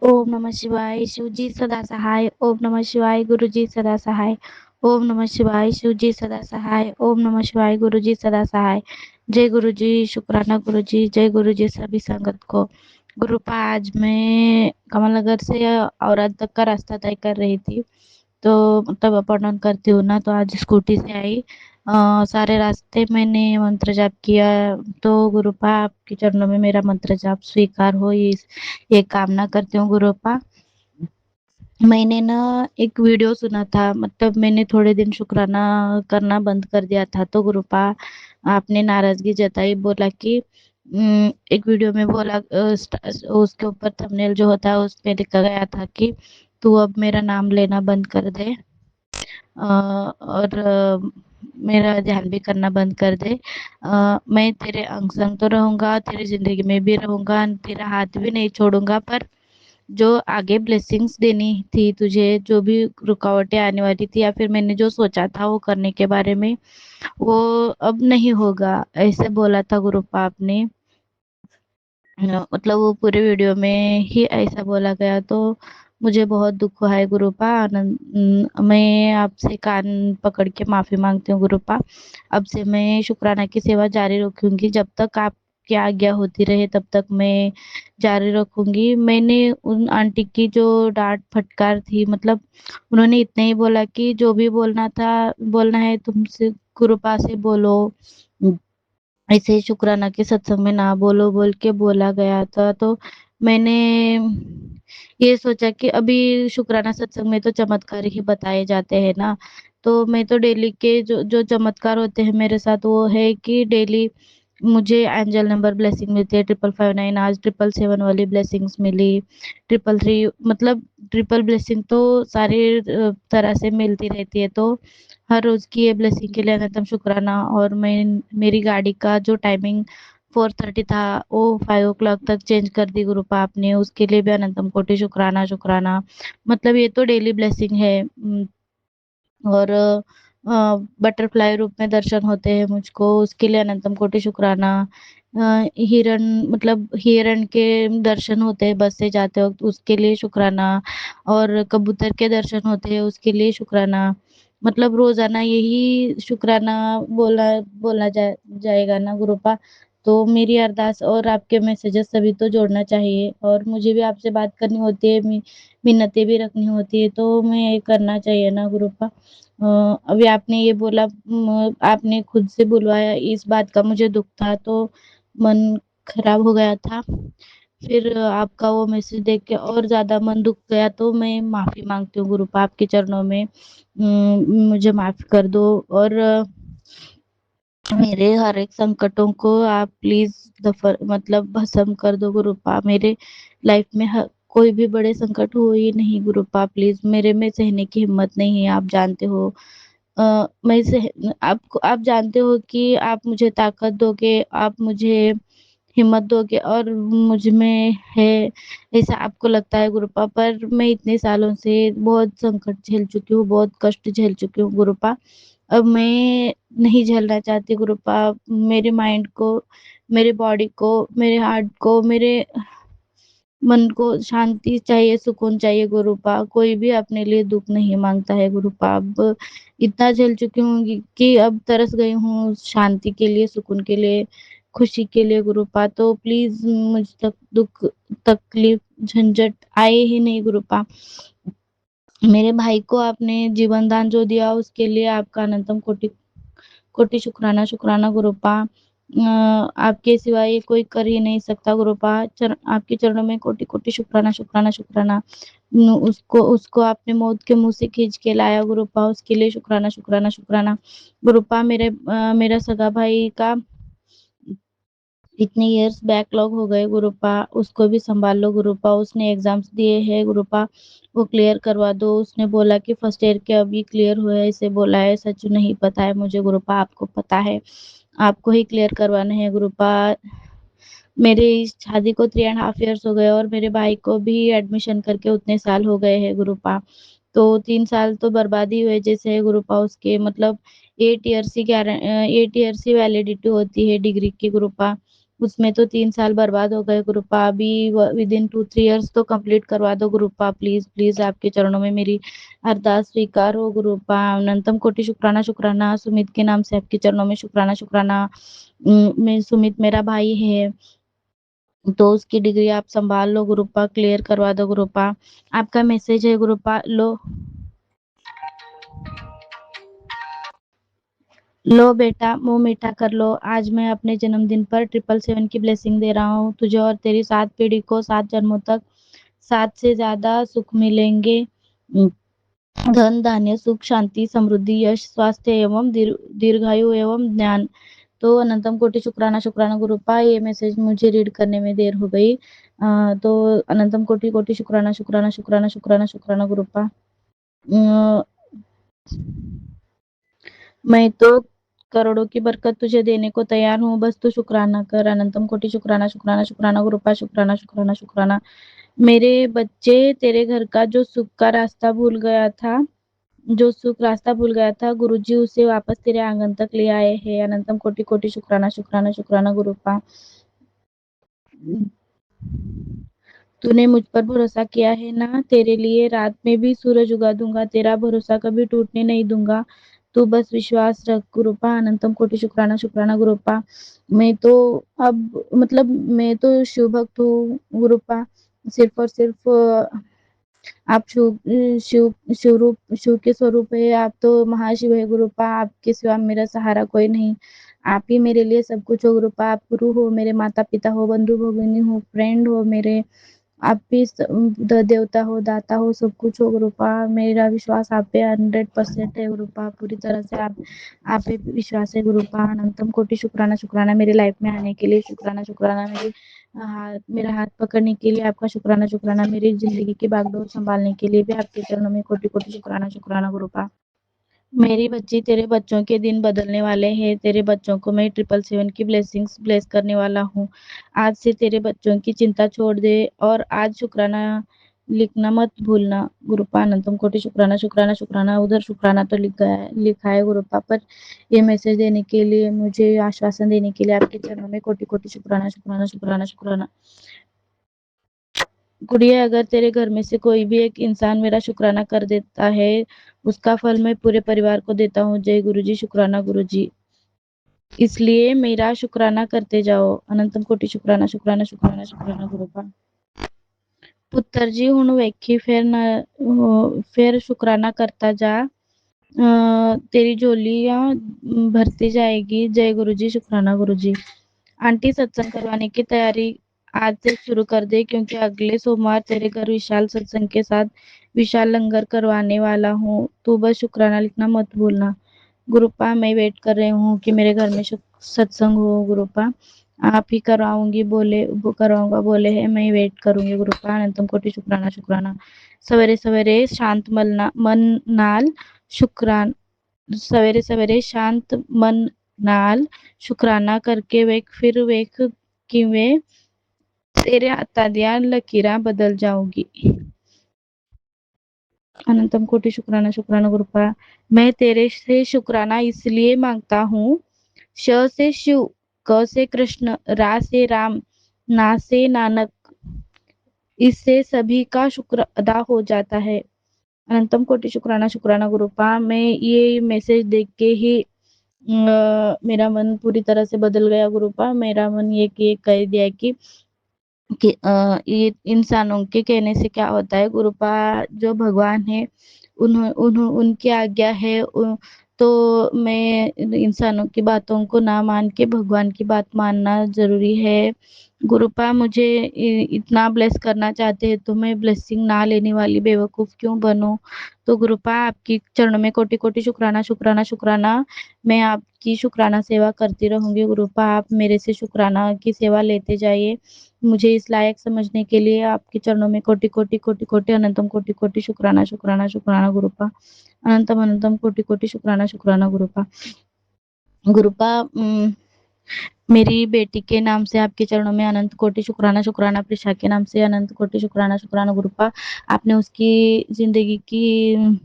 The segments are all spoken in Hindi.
ओम नमः शिवाय शिवजी सदा सहाय। ओम नमः शिवाय गुरुजी सदा सहाय। ओम नमः शिवाय शिवजी सदा सहाय। ओम नमः शिवाय गुरुजी सदा सहाय। जय गुरुजी, शुक्राना गुरुजी, जय गुरुजी सभी संगत को। गुरुपा आज मैं कमलनगर से औरत तक का रास्ता तय कर रही थी, तो मतलब अप डाउन करती हूँ ना, तो आज स्कूटी से आई। सारे रास्ते मैंने मंत्र जाप किया। तो गुरुपा आपके चरणों में मेरा मंत्र जाप स्वीकार हो, ये कामना करती हूँ गुरुपा। मैंने ना एक वीडियो सुना था, मतलब मैंने थोड़े दिन शुक्राना करना बंद कर दिया था, तो गुरुपा आपने नाराजगी जताई, बोला कि एक वीडियो में बोला, उसके ऊपर थंबनेल जो होता है उसमें लिखा गया था कि तू अब मेरा नाम लेना बंद कर दे, और मेरा ध्यान भी करना बंद कर दे। मैं तेरे अंग संग तो रहूंगा, तेरी जिंदगी में भी रहूंगा, तेरा हाथ भी नहीं छोड़ूंगा, पर जो आगे ब्लेसिंग्स देनी थी तुझे, जो भी रुकावटें आने वाली थी या फिर मैंने जो सोचा था वो करने के बारे में, वो अब नहीं होगा, ऐसे बोला था गुरुपा आपने। मतलब वो पूरे वीडियो में ही ऐसा बोला गया, तो मुझे बहुत दुख हुआ है गुरुपा। मैं आपसे कान पकड़ के माफी मांगती हूँ गुरुपा। अब से मैं शुक्राना की सेवा जारी रखूंगी, जब तक आपकी आज्ञा होती रहे तब तक मैं जारी रखूंगी। मैंने उन आंटी की जो डांट फटकार थी, मतलब उन्होंने इतना ही बोला कि जो भी बोलना था, बोलना है तुमसे गुरुपा से बोलो, ऐसे ही शुक्राना के सत्संग में ना बोलो बोल के बोला गया था। तो मैंने ये सोचा कि अभी शुक्राना सत्संग में तो चमत्कार ही बताए जाते हैं ना, तो मैं तो डेली के जो जो चमत्कार होते हैं मेरे साथ, वो है कि डेली मुझे एंजल नंबर ब्लेसिंग मिलती है 5559। आज 777 वाली ब्लेसिंग्स मिली, 333, मतलब ट्रिपल ब्लेसिंग तो सारी तरह से मिलती रहती है। तो हर रोज की ये ब्लेसिंग के लिए अनंतम शुक्राना। और मैं मेरी गाड़ी का जो टाइमिंग 4:30 था, वो 5 o'clock तक चेंज कर दी गुरुपा आपने, उसके लिए भी अनंतम कोटि शुक्राना शुक्राना। मतलब ये तो डेली ब्लेसिंग है। और बटरफ्लाई रूप में दर्शन होते हैं मुझको, उसके लिए अनंतम कोटि शुक्राना। हिरण, मतलब हिरण के दर्शन होते हैं बस से जाते वक्त, उसके लिए शुक्राना। और कबूतर के दर्शन होते हैं, उसके लिए शुक्राना। मतलब रोजाना यही शुक्राना बोला बोला जाएगा ना गुरुपा। तो मेरी अरदास और आपके मैसेजेस सभी तो जोड़ना चाहिए, और मुझे भी आपसे बात करनी होती है, मिन्नतें भी रखनी होती है, तो मैं ये करना चाहिए ना गुरुपा। अभी आपने ये बोला, आपने खुद से बुलवाया, इस बात का मुझे दुख था, तो मन खराब हो गया था। फिर आपका वो मैसेज देख के और ज्यादा मन दुख गया, तो मैं माफी मांगती हूँ गुरुपा आपके चरणों में। मुझे माफ कर दो, और मेरे हर एक संकटों को आप प्लीज दफर मतलब भस्म कर दो गुरुपा। मेरे लाइफ में कोई भी बड़े संकट हो ही नहीं गुरुपा, प्लीज। मेरे में सहने की हिम्मत नहीं है, आप जानते हो। मैं आपको, आप जानते हो कि आप मुझे ताकत दोगे, आप मुझे हिम्मत दोगे, और मुझ में है ऐसा आपको लगता है गुरुपा। पर मैं इतने सालों से बहुत संकट झेल चुकी हूँ, बहुत कष्ट झेल चुकी हूँ गुरुपा। अब मैं नहीं झेलना चाहती गुरुपा। मेरे माइंड को, मेरे बॉडी को, मेरे हार्ट को, मेरे मन को शांति चाहिए, सुकून चाहिए गुरुपा। कोई भी अपने लिए दुख नहीं मांगता है गुरुपा। अब इतना झेल चुकी हूँ कि अब तरस गई हूँ शांति के लिए, सुकून के लिए, खुशी के लिए गुरुपा। तो प्लीज मुझ तक दुख, तकलीफ, झंझट आए ही नहीं गुरुपा। मेरे भाई को आपने जीवन दान जो दिया, उसके लिए आपका अनंतम कोटि कोटि शुक्राना शुक्राना गुरुपा। आपके सिवाय ये कोई कर ही नहीं सकता गुरुपा। आपके चरणों में कोटि कोटि शुक्राना शुक्राना शुक्राना। उसको उसको आपने मौत के मुंह से खींच के लाया गुरुपा, उसके लिए शुक्राना शुक्राना शुक्राना गुरुपा। मेरा सगा भाई का इतने इयर्स बैकलॉग हो गए गुरुपा, उसको भी संभाल लो गुरुपा। उसने एग्जाम्स दिए हैं गुरुपा, वो क्लियर करवा दो। उसने बोला कि फर्स्ट ईयर के अभी क्लियर हुए हैं, इसे बोला है, सच नहीं पता है मुझे गुरुपा, आपको पता है, आपको ही क्लियर करवाना है गुरुपा। मेरे इस शादी को 3.5 years हो गए, और मेरे भाई को भी एडमिशन करके उतने साल हो गए हैं गुरुपा। तो 3 साल तो बर्बादी हुए जैसे है गुरुपा उसके। मतलब 8 years ही 8 years ही वैलिडिटी होती है डिग्री की गुरुपा। उसमें तो 3 साल बर्बाद हो गए गुरुपा। अभी विदिन 2-3 इयर्स तो कंप्लीट करवा दो गुरुपा, प्लीज प्लीज आपके चरणों में मेरी अरदास स्वीकार हो गुरुपा। अनंतम कोटि शुक्राना शुक्राना। सुमित के नाम से आपके चरणों में शुक्राना शुक्राना। मैं सुमित मेरा भाई है, तो उसकी डिग्री आप संभाल लो गुरुपा, क्लियर करवा दो गुरुपा। आपका मैसेज है गुरुपा, लो बेटा मुंह मीठा कर लो। आज मैं अपने जन्मदिन पर 777 की ब्लेसिंग दे रहा हूँ तुझे और तेरी 7 पीढ़ी को, 7 जन्मों तक 7 से ज्यादा सुख मिलेंगे। धन धान्य सुख शांति समृद्धि यश स्वास्थ्य एवं दीर्घायु एवं ज्ञान। तो अनंतम कोटि शुक्राना शुक्राना गुरुपा। ये मैसेज मुझे रीड करने में देर हो गई, तो अनंतम कोटि कोटि शुक्राना शुक्राना शुक्राना शुक्राना शुक्राना गुरुपा। मैं तो करोड़ों की बरकत तुझे देने को तैयार हूँ, बस तू शुक्राना कर। अनंतम कोटि शुक्राना शुक्राना शुक्राना गुरुपा। शुक्राना शुक्राना शुक्राना। मेरे बच्चे तेरे घर का जो सुख का रास्ता भूल गया था, जो सुख रास्ता भूल गया था, गुरुजी उसे वापस तेरे आंगन तक ले आए हैं। अनंतम कोटि कोटि शुक्राना शुक्राना शुक्राना गुरुपा। तूने मुझ पर भरोसा किया है ना, तेरे लिए रात में भी सूरज उगा दूंगा, तेरा भरोसा कभी टूटने नहीं दूंगा। तू बस विश्वास रख गुरुपा। अनंतम कोटि शुक्राना शुक्राना गुरुपा। मैं तो अब मतलब मैं तो शिव भक्त हूँ गुरुपा। सिर्फ और सिर्फ आप शिव शिव रूप शिव के स्वरूप है। आप तो महाशिव है गुरुपा, आपके सिवा मेरा सहारा कोई नहीं। आप ही मेरे लिए सब कुछ हो गुरुपा। आप गुरु हो, मेरे माता पिता हो, बंधु भगिनी हो, फ्रेंड हो मेरे। आप भी देवता हो, दाता हो, सब कुछ हो गुरुपा। मेरा विश्वास आप पे 100% है गुरुपा, पूरी तरह से आप पे विश्वास है गुरुपा। अनंतम कोटि शुक्राना शुक्राना मेरे लाइफ में आने के लिए, शुक्राना शुक्राना मेरा हाथ पकड़ने के लिए आपका, शुक्राना शुक्राना मेरी जिंदगी की बागडोर संभालने के लिए भी आपके चरणों में कोटि कोटि शुक्राना शुक्राना गुरुपा। मेरी बच्ची, तेरे बच्चों के दिन बदलने वाले हैं। तेरे बच्चों को मैं 777 की ब्लेसिंग्स ब्लेस करने वाला हूँ। आज से तेरे बच्चों की चिंता छोड़ दे और आज शुक्राना लिखना मत भूलना गुरुपा। अनंतम कोटि शुक्राना शुक्राना शुक्राना। उधर शुक्राना तो लिखा है गुरुपा, पर ये मैसेज देने के लिए, मुझे आश्वासन देने के लिए आपके चरणों में कोटि कोटि शुक्राना शुक्राना शुक्राना शुक्राना। गुड़िया, अगर तेरे घर में से कोई भी एक इंसान मेरा शुक्राना कर देता है, उसका फल मैं पूरे परिवार को देता हूँ। जय गुरुजी, शुक्राना गुरुजी। इसलिए मेरा शुक्राना करते जाओ। अनंतम कोटि शुक्राना शुक्राना शुक्राना शुक्राना गुरुपा। पुत्र जी हुण वेखी फिर शुक्राना करता जा, तेरी झोलियां भरती जाएगी। जय गुरुजी, शुक्राना गुरुजी। आंटी, सत्संग करवाने की तैयारी आज से शुरू कर दे, क्योंकि अगले सोमवार तेरे घर विशाल सत्संग के साथ विशाल लंगर करवाने वाला हूँ। तू बस शुक्राना लिखना मत भूलना गुरुपा। मैं वेट कर रही हूँ कि मेरे घर में सत्संग हो गुरुपा। आप ही करवाऊंगी बोले, वो करवाऊंगा बोले है, मैं वेट करूंगी गुरुपा। अनंतम कोटि शुक्राना शुक्राना। सवेरे सवेरे शांत मन नाल शुक्रान सवेरे सवेरे शांत मन नाल शुक्राना करके ਵੇਖ, फिर ਵੇਖ किवें तेरे हत्थां ਦੀਆਂ लकीरां बदल जाऊंगी। अनंतम कोटि शुक्राना शुक्राना गुरुपा। मैं तेरे से शुक्राना इसलिए मांगता हूँ, श से शिव, क से कृष्ण, रा से राम, ना से नानक, इससे सभी का शुक्र अदा हो जाता है। अनंतम कोटि शुक्राना शुक्राना गुरुपा। मैं ये मैसेज देख के ही मेरा मन पूरी तरह से बदल गया गुरुपा। मेरा मन ये कह दिया कि ये इंसानों के कहने से क्या होता है गुरुपा। जो भगवान है उनकी आज्ञा है, तो मैं इंसानों की बातों को ना मान के भगवान की बात मानना जरूरी है गुरुपा। मुझे इतना ब्लेस करना चाहते हैं तो मैं ब्लेसिंग ना लेने वाली बेवकूफ क्यों बनूं। तो गुरुपा, आपकी चरणों में कोटि कोटि शुक्राना शुक्राना शुक्राना। मैं आपकी शुक्राना सेवा करती रहूंगी गुरुपा। आप मेरे से शुक्राना की सेवा लेते जाइए। मुझे इस लायक समझने के लिए आपके चरणों में कोटि कोटि कोटि कोटि अनंतम कोटि कोटि शुक्राना शुक्राना शुक्राना गुरुपा। अनंतम अनंतम कोटि कोटि शुक्राना शुक्राना गुरुपा। गुरुपा, मेरी बेटी के नाम से आपके चरणों में अनंत कोटि शुक्राना शुक्राना। प्रिशा के नाम से अनंत कोटि शुक्राना शुक्राना गुरुपा। आपने उसकी जिंदगी की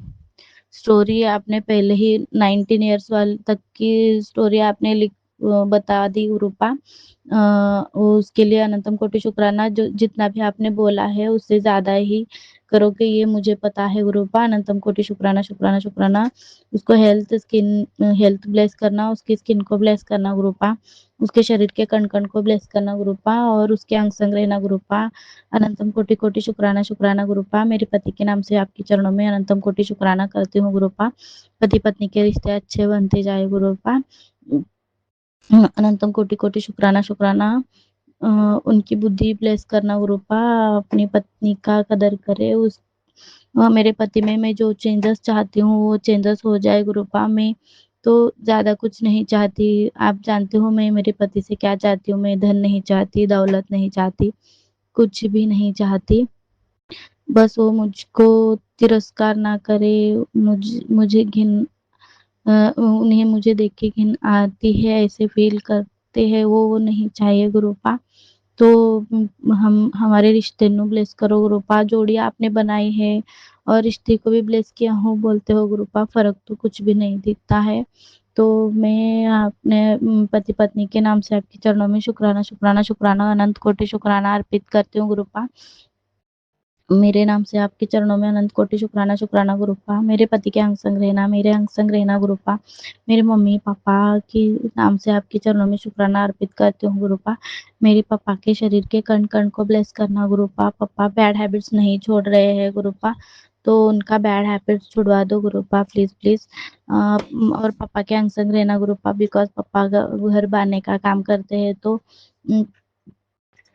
स्टोरी आपने पहले ही 19 ईयर्स वाल तक की स्टोरी आपने बता दी गुरुपा। उसके लिए अनंतम कोटि शुक्राना, जो जितना भी आपने बोला है उससे ज़्यादा ही करोगे ये मुझे पता है गुरुपा। अनंतम कोटि शुक्राना, शुक्राना, शुक्राना। उसको हेल्थ ब्लेस करना, उसकी स्किन को ब्लेस करना गुरुपा, उसके शरीर के कण-कण को ब्लेस करना गुरुपा और उसके अंग-संग रहना गुरुपा। अनंतम कोटि-कोटि शुक्राना, शुक्राना गुरुपा। मेरे पति के नाम से आपके चरणों में अनंतम कोटि शुक्राना करती हूँ गुरुपा। पति-पत्नी के रिश्ते अच्छे बनते जाए गुरुपा। अनंतम कोटि-कोटि शुक्राना, शुक्राना। अ, उनकी बुद्धि ब्लेस करना गुरुपा, अपनी पत्नी का कदर करे, मेरे पति में मैं जो चेंजेस चाहती हूँ वो चेंजेस हो जाए गुरुपा। मैं तो ज़्यादा कुछ नहीं चाहती, आप जानते हो मैं मेरे पति से क्या चाहती हूँ, मैं धन नहीं चाहती, दौलत नहीं चाहती, कुछ भी नहीं चाहती। बस वो मुझको तिरस्कार ना करे, मुझे उन्हें मुझे देख के घिन आती है, ऐसे फ़ील करते हैं वो नहीं चाहिए गुरुपा। तो हम हमारे रिश्ते ਨੂੰ ब्लेस करो गुरुपा, जोड़ी आपने बनाई है और रिश्ते को भी ब्लेस किया हो बोलते हो गुरुपा, फ़र्क तो कुछ भी नहीं दिखता है। तो मैं अपने पति-पत्नी के नाम से आपके चरणों में शुक्राना, शुक्राना, शुक्राना, अनंत कोटि शुक्राना अर्पित करती हूँ गुरुपा। मेरे नाम से आपके चरणों में अनंत कोटि शुक्राना, शुक्राना गुरुपा। मेरे पति के अंग संग रहना, मेरे अंग संग रहना गुरुपा। मेरे मम्मी-पापा के नाम से आपके चरणों में शुक्राना अर्पित करती हूँ गुरुपा। मेरे पापा के शरीर के कण-कण को ब्लेस करना गुरुपा। पापा बैड हैबिट्स नहीं छोड़ रहे हैं गुरुपा, तो उनका बैड हैबिट्स छुड़वा दो गुरुपा प्लीज़, प्लीज़। और पापा के अंग संग रहना गुरुपा, बिकॉज़ पापा घर बाँधने का काम करते हैं, तो उम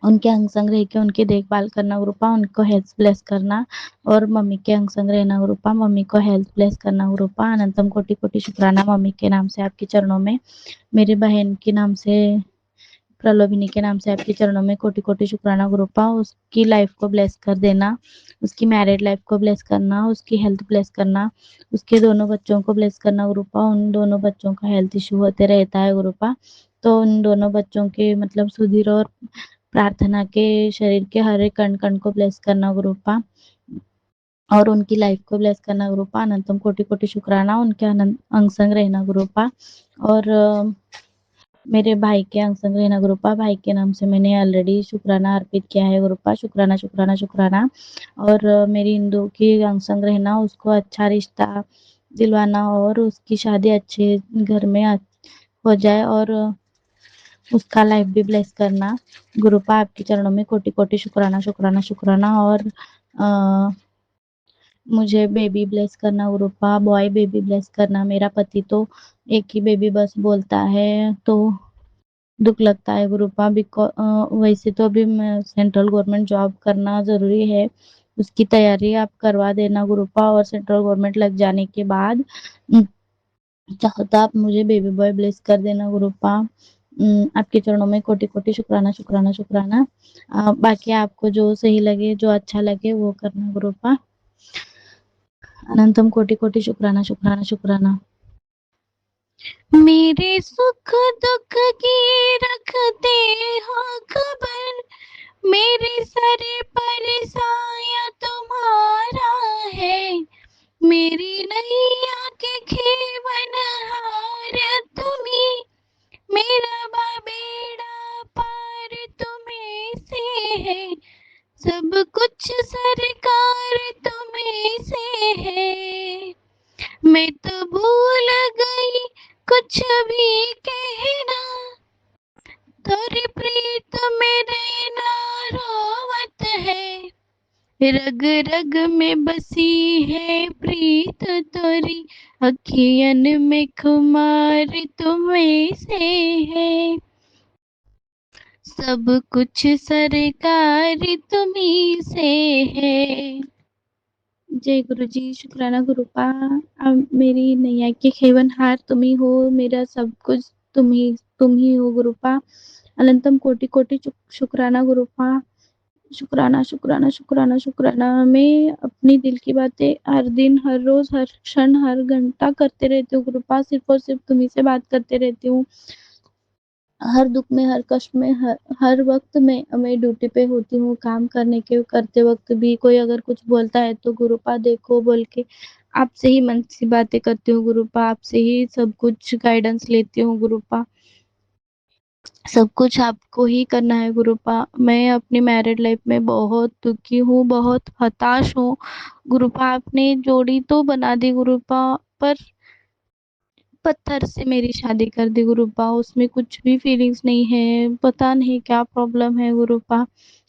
उनके अंग संग रह के उनकी देखभाल करना गुरुपा, उनको हेल्थ ब्लेस करना और मम्मी के अंग संग रहना गुरुपा, मम्मी को हेल्थ ब्लेस करना गुरुपा। अनंतम कोटि-कोटि शुक्राना मम्मी के नाम से आपके चरणों में, मेरी बहन के नाम से प्रलोभिनी के नाम से आपके चरणों में कोटि-कोटि शुक्राना गुरुपा। उसकी लाइफ को ब्लेस कर देना, उसकी मैरिड लाइफ को ब्लेस करना, उसकी हेल्थ ब्लेस करना, उसके दोनों बच्चों को ब्लेस करना गुरुपा। उन दोनों बच्चों का हेल्थ इश्यू होते रहता है गुरुपा, तो उन दोनों बच्चों के मतलब सुधीर और प्रार्थना के शरीर के हर एक कण-कण को ब्लेस करना गुरुपा और उनकी लाइफ को ब्लेस करना गुरुपा। अनंतम कोटि-कोटि शुक्राना, उनके अंग संग रहना गुरुपा और मेरे भाई के अंग संग रहना गुरुपा। भाई के नाम से मैंने ऑलरेडी शुक्राना अर्पित किया है गुरुपा, शुक्राना, शुक्राना, शुक्राना। और मेरी इंदु की अंग संग रहना, उसको अच्छा रिश्ता दिलवाना और उसकी शादी अच्छे घर में हो जाए और उसका लाइफ भी ब्लेस करना गुरुपा। आपके चरणों में कोटि-कोटि शुक्राना, शुक्राना, शुक्राना और अ, मुझे बेबी ब्लेस करना गुरुपा, बॉय बेबी ब्लेस करना। मेरा पति तो एक ही बेबी बस बोलता है, तो दुःख लगता है गुरुपा। वैसे तो अभी मैं सेंट्रल गवर्नमेंट जॉब करना ज़रूरी है, उसकी तैयारी आप करवा देना गुरुपा और सेंट्रल गवर्नमेंट लग जाने के बाद चाहो तो आप मुझे बेबी बॉय ब्लेस कर देना गुरुपा। आपके चरणों में कोटि-कोटि शुक्राना, शुक्राना, शुक्राना। बाकी आपको जो सही लगे, जो अच्छा लगे वो करना गुरुपा। अनंतम कोटि-कोटि शुक्राना, शुक्राना, शुक्राना। मेरे सुख दुख की रखते हो खबर, मेरे सर पर साया तुम्हारा है, मेरी नैया के खेवनहार तुम्ही, मेरा बेड़ा पार तुम्हें से है, सब कुछ सरकार तुम्हें से है। मैं तो भूल गई कुछ भी कहना, तेरी प्रीत मेरे ना रोवत है, रग रग में बसी है प्रीत तोरी, अखियन में खुमार तुम्हें से है, सब कुछ सरकार तुम्ही से है। जय गुरु जी, शुक्राना गुरुपा। मेरी नैया के खेवनहार तुम ही हो, मेरा सब कुछ तुम ही हो गुरुपा। अनंतम कोटि कोटि शुक्राना गुरुपा। शुक्राना, शुक्राना, शुक्राना, शुक्राना। मैं अपनी दिल की बातें हर दिन, हर रोज़, हर क्षण, हर घंटा करते रहती हूँ गुरुपा, सिर्फ़ और सिर्फ़ तुम्हीं से बात करते रहती हूँ। हर दुःख में, हर कष्ट में, हर वक़्त मैं ड्यूटी पे होती हूँ, काम करते वक़्त भी कोई अगर कुछ बोलता है तो गुरुपा देखो बोल के आपसे ही मन से बातें करती हूँ गुरुपा, आपसे ही सब कुछ गाइडेंस लेती हूँ गुरुपा। सब कुछ आपको ही करना है गुरुपा। मैं अपनी मैरिड लाइफ में बहुत दुखी हूँ, बहुत हताश हूँ गुरुपा। आपने जोड़ी तो बना दी गुरुपा, पर पत्थर से मेरी शादी कर दी गुरुपा। उसमें कुछ भी फीलिंग्स नहीं है, पता नहीं क्या प्रॉब्लम है गुरुपा।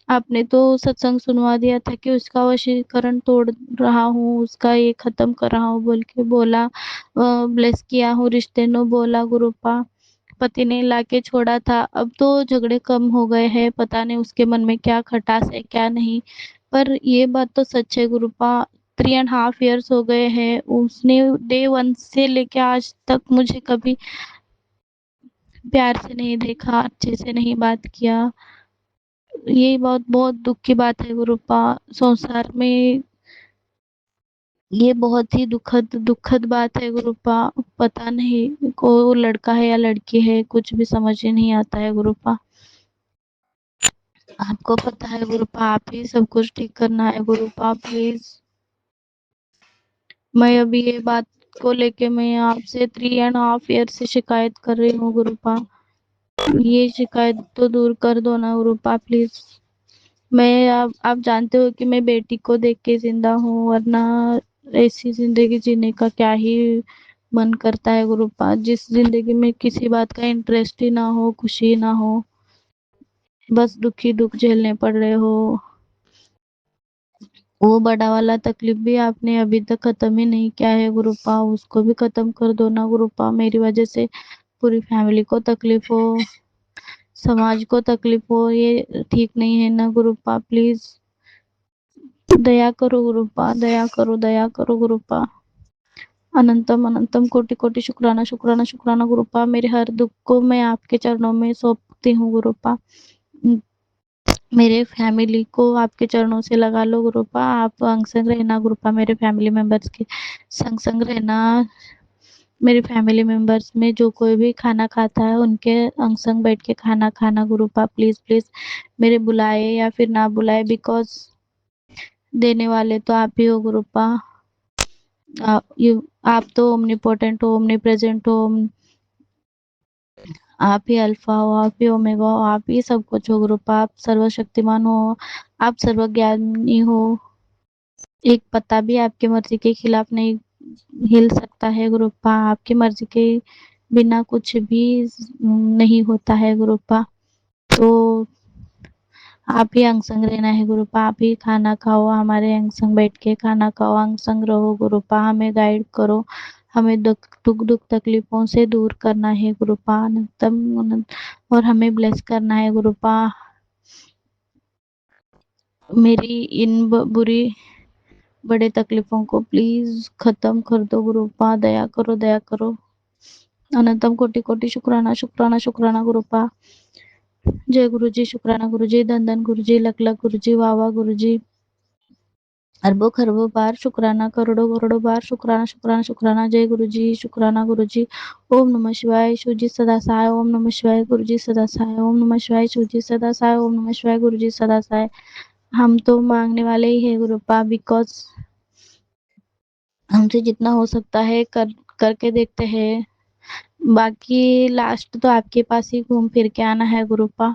आपने तो सत्संग सुनवा दिया था कि उसका वशीकरण तोड़ रहा हूँ, उसका ये खत्म कर रहा हूँ बोल के बोला, ब्लेस किया हूँ रिश्ते नो बोला गुरुपा। पति ने लाके छोड़ा था, अब तो झगड़े कम हो गए हैं, पता नहीं उसके मन में क्या खटास है क्या नहीं। पर ये बात तो सच है गुरुपा, 3.5 years हो गए हैं। उसने डे 1 से लेके आज तक मुझे कभी प्यार से नहीं देखा, अच्छे से नहीं बात किया। ये बहुत बहुत दुख की बात है गुरुपा। संसार में ये बहुत ही दुखद दुखद बात है गुरुपा। पता नहीं को लड़का है या लड़की है, कुछ भी समझ ही नहीं आता है गुरुपा। आपको पता है गुरुपा, आप ही सब कुछ ठीक करना है गुरुपा प्लीज। मैं अभी ये बात को लेके मैं आपसे 3.5 years से शिकायत कर रही हूँ गुरुपा। ये शिकायत तो दूर कर दो ना गुरुपा प्लीज। मैं आप जानते हो कि मैं बेटी को देख के जिंदा हूँ, वरना ऐसी जिंदगी जीने का क्या ही मन करता है गुरुपा, जिस जिंदगी में किसी बात का इंटरेस्ट ही ना हो, खुशी ना हो, बस दुखी दुख झेलने पड़ रहे हो। वो बड़ा वाला तकलीफ भी आपने अभी तक खत्म ही नहीं किया है गुरुपा, उसको भी खत्म कर दो ना गुरुपा। मेरी वजह से पूरी फैमिली को तकलीफ हो, समाज को तकलीफ हो, ये ठीक नहीं है ना गुरुपा प्लीज। दया करो गुरुपा, दया करो, दया करो गुरुपा। अनंतम अनंतम कोटि कोटि शुक्राना शुक्राना शुक्राना गुरुपा। मेरे हर दुख को मैं आपके चरणों में सौंपती हूँ गुरुपा। मेरे फैमिली को आपके चरणों से लगा लो गुरुपा। आप अंग संग रहना गुरुपा, मेरे फैमिली मेंबर्स के संग संग रहना। मेरे फैमिली मेंबर्स में जो कोई भी खाना खाता है उनके अंग संग बैठ के खाना खाना गुरुपा प्लीज प्लीज। मेरे बुलाए या फिर ना बुलाए, बिकॉज देने वाले तो आप ही हो गुरुपा। आप तो ओमनीपोटेंट हो, ओमनी प्रेजेंट हो, आप ही अल्फा हो, आप ही ओमेगा हो, आप ही सब कुछ हो गुरुपा। आप सर्वशक्तिमान हो, आप सर्वज्ञानी हो। एक पत्ता भी आपकी मर्जी के खिलाफ नहीं हिल सकता है गुरुपा। आपकी मर्जी के बिना कुछ भी नहीं होता है गुरुपा। तो आप ही अंग संग रहना है गुरुपा, आप ही खाना खाओ, हमारे अंग संग बैठ के खाना खाओ, अंग संग रहो गुरुपा, हमें गाइड करो। हमें दुख तकलीफों से दूर करना है गुरुपा, अनंतम अनंत, और हमें ब्लेस करना है गुरुपा। मेरी इन बुरी बड़े तकलीफों को प्लीज खत्म कर दो गुरुपा, दया करो, दया करो। अनंतम कोटि कोटि शुक्राना शुक्राना शुक्राना गुरुपा। जय गुरु जी, शुक्राना गुरु जी, धन धन गुरु जी, लख लख गुरु जी, वाह वाह गुरु जी। अरबों खरबों बार शुक्राना, करोड़ों करोड़ों बार शुक्राना शुक्राना शुक्राना। जय गुरु जी, शुक्राना गुरु जी। ओम नमः शिवाय, शिव जी सदा सहाय। ओम नमः शिवाय, गुरु जी सदा सहाय। ओम नमः शिवाय, शिव जी सदा सहाय। ओम नमः शिवाय, गुरु जी सदा सहाय। हम तो मांगने वाले ही है गुरुपा, बिकॉज हमसे जितना हो सकता है करके देखते हैं। बाकी लास्ट तो आपके पास ही घूम फिर के आना है गुरुपा।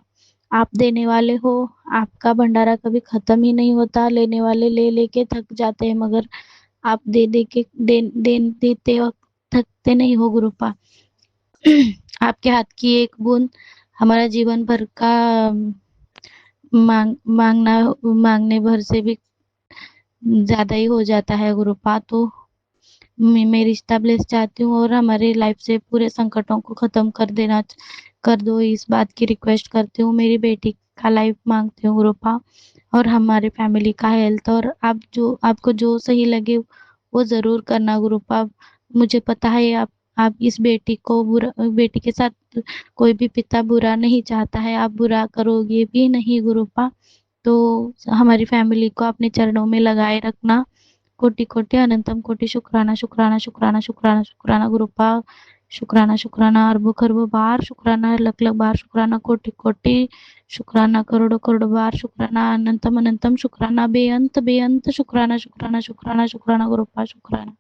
आप देने वाले हो, आपका भंडारा कभी खत्म ही नहीं होता। लेने वाले ले लेके थक जाते हैं, मगर आप दे दे के देते वक्त थकते नहीं हो गुरुपा। आपके हाथ की एक बूंद हमारा जीवन भर का मांगने भर से भी ज्यादा ही हो जाता है गुरुपा। तो मैं रिश्ता ब्लेस चाहती हूँ, और हमारे लाइफ से पूरे संकटों को खत्म कर दो, इस बात की रिक्वेस्ट करती हूँ। मेरी बेटी का लाइफ मांगती हूँ गुरुपा, और हमारे फैमिली का हेल्थ, और आपको जो सही लगे वो जरूर करना गुरुपा। मुझे पता है आप इस बेटी के साथ कोई भी पिता बुरा नहीं चाहता है, आप बुरा करोगे भी नहीं गुरुपा। तो हमारी फैमिली को अपने चरणों में लगाए रखना। कोटि कोटि अनंतम कोटि शुक्राना शुक्राना शुक्राना शुक्राना शुक्राना गुरुपा। शुक्राना शुक्राना अरबों खरबों बार शुक्राना, लख लख बार शुक्राना, कोटि कोटि शुक्राना, करोड़ों करोड़ों बार शुक्राना, अनंतम अनंतम शुक्राना, बेअंत बेअंत शुक्राना शुक्राना शुक्राना शुक्राना गुरुपा शुक्राना।